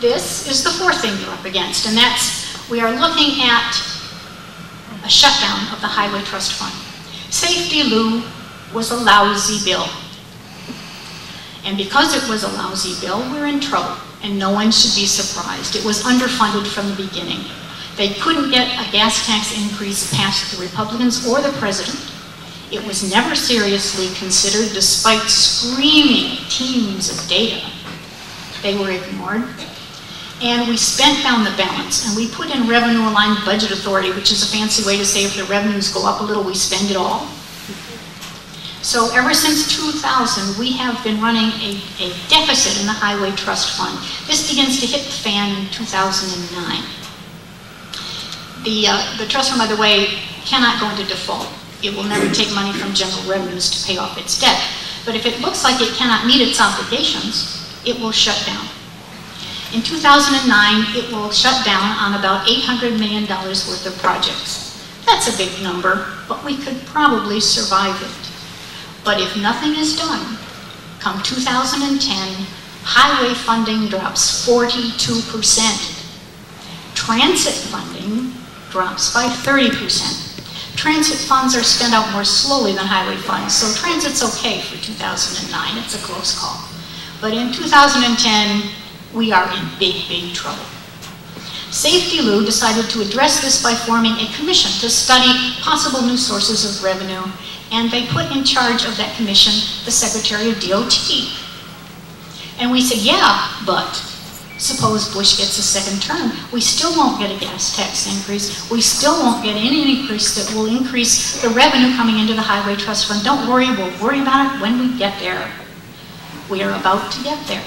This is the fourth thing you're up against, and that's, we are looking at a shutdown of the Highway Trust Fund. Safety Lou was a lousy bill. And because it was a lousy bill, we're in trouble, and no one should be surprised. It was underfunded from the beginning. They couldn't get a gas tax increase past the Republicans or the president. It was never seriously considered, despite screaming teams of data. They were ignored. And we spent down the balance, and we put in revenue-aligned budget authority, which is a fancy way to say if the revenues go up a little, we spend it all. So ever since 2000, we have been running a deficit in the Highway Trust Fund. This begins to hit the fan in 2009. The trust fund, by the way, cannot go into default. It will never take money from general revenues to pay off its debt. But if it looks like it cannot meet its obligations, it will shut down. In 2009, it will shut down on about $800 million worth of projects. That's a big number, but we could probably survive it. But if nothing is done, come 2010, highway funding drops 42%. Transit funding drops by 30%. Transit funds are spent out more slowly than highway funds, so transit's okay for 2009. It's a close call. But in 2010, we are in big, big trouble. Safety Lou decided to address this by forming a commission to study possible new sources of revenue, and they put in charge of that commission the Secretary of DOT. And we said, yeah, but suppose Bush gets a second term. We still won't get a gas tax increase. We still won't get any increase that will increase the revenue coming into the Highway Trust Fund. Don't worry, we'll worry about it when we get there. We are about to get there.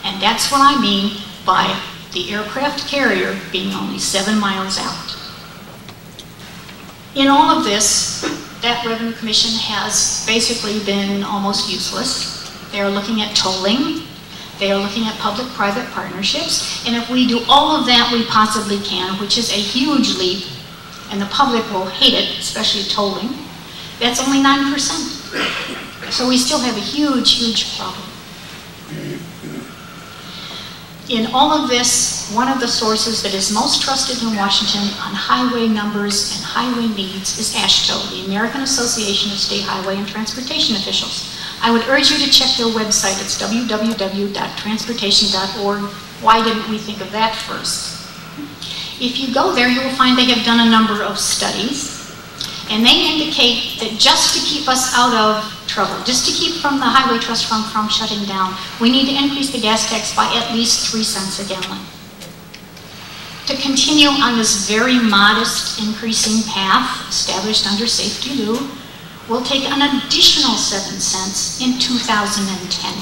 And that's what I mean by the aircraft carrier being only 7 miles out. In all of this, that Revenue Commission has basically been almost useless. They are looking at tolling. They are looking at public-private partnerships. And if we do all of that we possibly can, which is a huge leap, and the public will hate it, especially tolling, that's only 9%. So we still have a huge, huge problem. In all of this, one of the sources that is most trusted in Washington on highway numbers and highway needs is AASHTO, the American Association of State Highway and Transportation Officials. I would urge you to check their website. It's www.transportation.org. Why didn't we think of that first? If you go there, you will find they have done a number of studies, and they indicate that just to keep us out of trouble, just to keep from the Highway Trust Fund from shutting down, we need to increase the gas tax by at least 3 cents a gallon. To continue on this very modest increasing path established under Safety Lou, will take an additional 7 cents in 2010.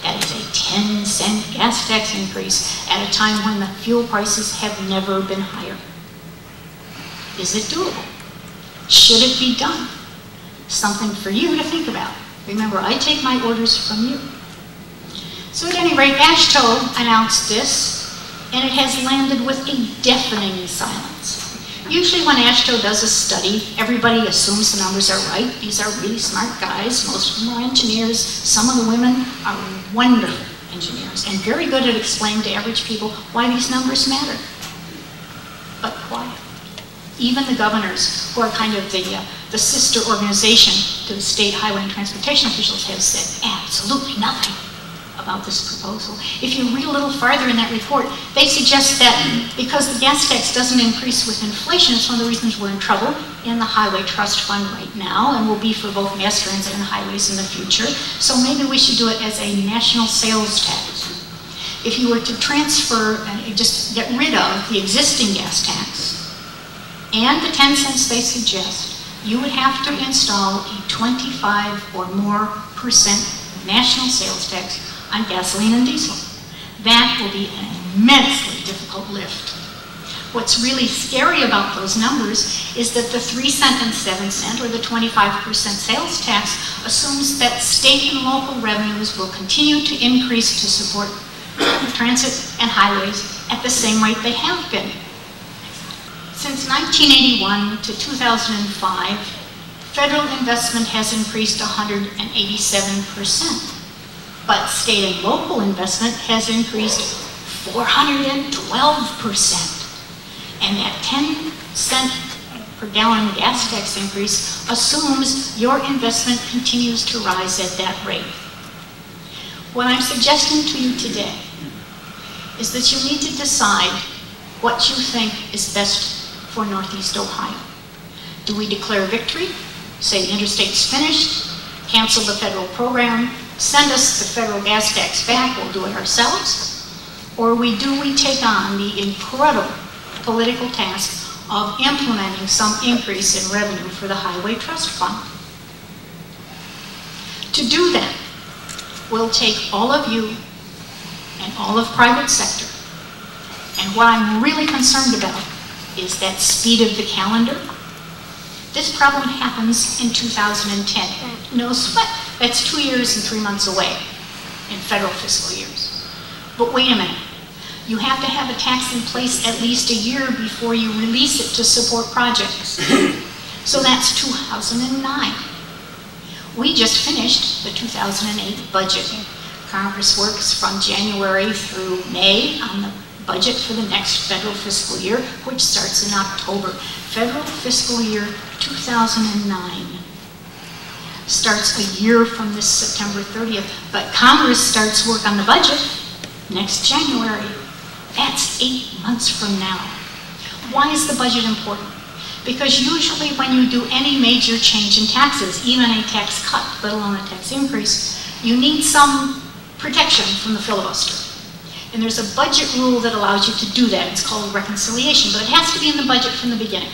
That is a 10-cent gas tax increase at a time when the fuel prices have never been higher. Is it doable? Should it be done? Something for you to think about. Remember, I take my orders from you. So at any rate, AASHTO announced this, and it has landed with a deafening silence. Usually when AASHTO does a study, everybody assumes the numbers are right. These are really smart guys. Most of them are engineers. Some of the women are wonderful engineers and very good at explaining to average people why these numbers matter. But quiet. Even the governors, who are kind of the sister organization to the state highway and transportation officials, have said absolutely nothing about this proposal. If you read a little farther in that report, they suggest that because the gas tax doesn't increase with inflation, it's one of the reasons we're in trouble in the Highway Trust Fund right now, and will be for both mass transit and highways in the future. So maybe we should do it as a national sales tax. If you were to transfer and just get rid of the existing gas tax and the 10 cents they suggest, you would have to install a 25% or more national sales tax on gasoline and diesel. That will be an immensely difficult lift. What's really scary about those numbers is that the 3 cent and 7 cent, or the 25% sales tax, assumes that state and local revenues will continue to increase to support transit and highways at the same rate they have been. Since 1981 to 2005, federal investment has increased 187%, but state and local investment has increased 412%. And that 10-cent per gallon gas tax increase assumes your investment continues to rise at that rate. What I'm suggesting to you today is that you need to decide what you think is best for Northeast Ohio. Do we declare victory, say the interstate's finished, cancel the federal program, send us the federal gas tax back, we'll do it ourselves? Or do we take on the incredible political task of implementing some increase in revenue for the Highway Trust Fund? To do that, we'll take all of you and all of private sector. And what I'm really concerned about is that speed of the calendar. This problem happens in 2010. No sweat. That's 2 years and 3 months away in federal fiscal years. But wait a minute. You have to have a tax in place at least a year before you release it to support projects. So that's 2009. We just finished the 2008 budget. Congress works from January through May on the budget for the next federal fiscal year, which starts in October. Federal fiscal year 2009 starts a year from this September 30th, but Congress starts work on the budget next January. That's 8 months from now. Why is the budget important? Because usually when you do any major change in taxes, even a tax cut, let alone a tax increase, you need some protection from the filibuster. And there's a budget rule that allows you to do that. It's called reconciliation, but it has to be in the budget from the beginning.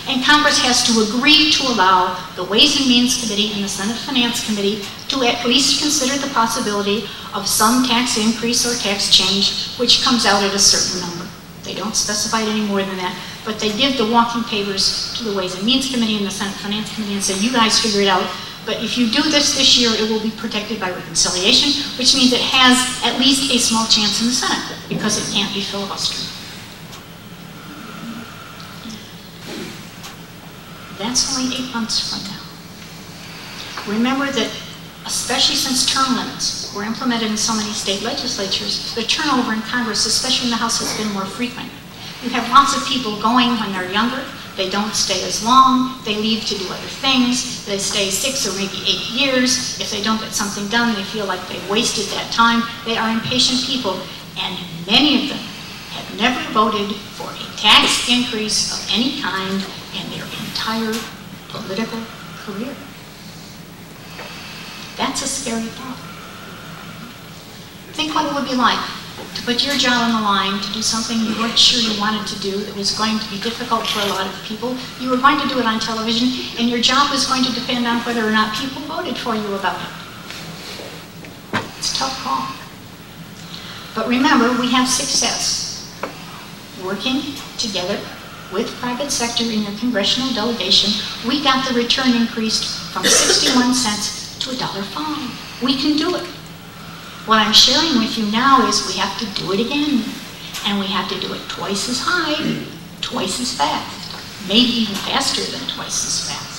And Congress has to agree to allow the Ways and Means Committee and the Senate Finance Committee to at least consider the possibility of some tax increase or tax change, which comes out at a certain number. They don't specify it any more than that, but they give the walking papers to the Ways and Means Committee and the Senate Finance Committee and say, you guys figure it out, but if you do this year, it will be protected by reconciliation, which means it has at least a small chance in the Senate, because it can't be filibustered. That's only 8 months from now. Remember that, especially since term limits were implemented in so many state legislatures, the turnover in Congress, especially in the House, has been more frequent. You have lots of people going when they're younger. They don't stay as long. They leave to do other things. They stay 6 or maybe 8 years. If they don't get something done, they feel like they've wasted that time. They are impatient people, and many of them have never voted for a tax increase of any kind in their entire political career. That's a scary thought. Think what it would be like to put your job on the line to do something you weren't sure you wanted to do that was going to be difficult for a lot of people. You were going to do it on television, and your job was going to depend on whether or not people voted for you about it. It's a tough call. But remember, we have success working together with private sector in your congressional delegation. We got the return increased from 61 cents to $1.05. We can do it. What I'm sharing with you now is we have to do it again. And we have to do it twice as high, twice as fast, maybe even faster than twice as fast.